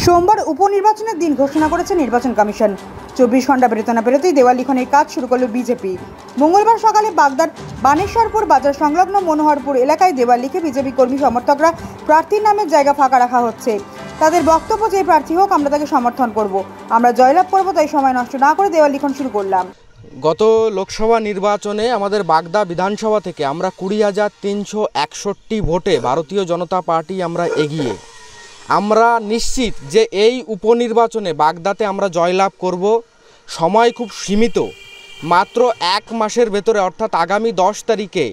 সোমবার উপনির্বাচনের দিন ঘোষণা করেছে নির্বাচন কমিশন। 24 ঘন্টা পেরোতে না পেরোতেই দেওয়াল লিখনের কাজ শুরু করল বিজেপি। মঙ্গলবার সকালে বাগদার বানেশ্বরপুর বাজার সংলগ্ন মনোহরপুর এলাকায় দেওয়াল লিখে বিজেপি কর্মী সমর্থকরা প্রার্থীর নামের জায়গা ফাঁকা রাখা হচ্ছে। তাদের বক্তব্য, যে প্রার্থী হোক আমরা তাকে সমর্থন করব, আমরা জয়লাভ করব, তাই সময় নষ্ট না করে দেওয়াল লিখন শুরু করলাম। গত লোকসভা নির্বাচনে আমাদের বাগদা বিধানসভা থেকে আমরা 20,361 ভোটে ভারতীয় জনতা পার্টি আমরা এগিয়ে। আমরা নিশ্চিত যে এই উপনির্বাচনে বাগদাতে আমরা জয়লাভ করব। সময় খুব সীমিত, মাত্র 1 মাসের ভেতরে, অর্থাৎ আগামী 10 তারিখে,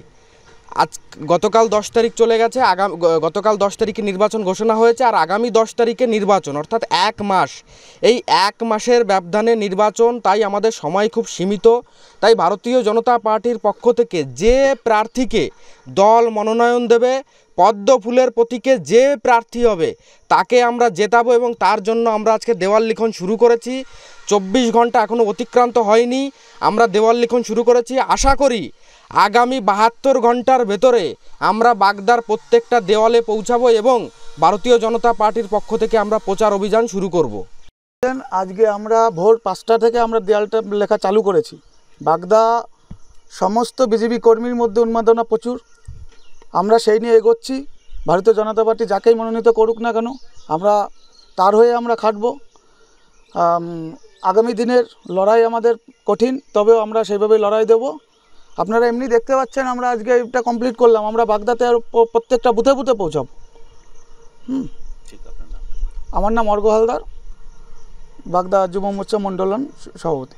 গতকাল 10 তারিখ চলে গেছে, গতকাল 10 তারিখে নির্বাচন ঘোষণা হয়েছে, আর আগামী 10 তারিখে নির্বাচন, অর্থাৎ 1 মাস। এই 1 মাসের ব্যবধানে নির্বাচন, তাই আমাদের সময় খুব সীমিত। তাই ভারতীয় জনতা পার্টির পক্ষ থেকে যে প্রার্থীকে দল মনোনয়ন দেবে, পদ্ম ফুলের প্রতীকে যে প্রার্থী হবে তাকে আমরা জেতাবো, এবং তার জন্য আমরা আজকে দেওয়াল লিখন শুরু করেছি। 24 ঘন্টা এখনও অতিক্রান্ত হয়নি, আমরা দেওয়াল লিখন শুরু করেছি। আশা করি আগামী 72 ঘন্টার ভেতরে আমরা বাগদার প্রত্যেকটা দেওয়ালে পৌঁছাবো এবং ভারতীয় জনতা পার্টির পক্ষ থেকে আমরা প্রচার অভিযান শুরু করব। আজকে আমরা ভোর 5টা থেকে আমরা দেওয়ালটা লেখা চালু করেছি। বাগদা সমস্ত বিজেপি কর্মীর মধ্যে উন্মাদনা প্রচুর, আমরা সেই নিয়ে এগোচ্ছি। ভারতীয় জনতা পার্টি যাকেই মনোনীত করুক না কেন, আমরা তার হয়ে আমরা খাটব। আগামী দিনের লড়াই আমাদের কঠিন, তবেও আমরা সেইভাবেই লড়াই দেব। আপনারা এমনি দেখতে পাচ্ছেন আমরা আজকে এটা কমপ্লিট করলাম, আমরা বাগদাতে আর প্রত্যেকটা বুথে বুথে পৌঁছাব। আমার নাম অর্ঘ্য হালদার, বাগদা যুব মোর্চা মণ্ডলন সভাপতি।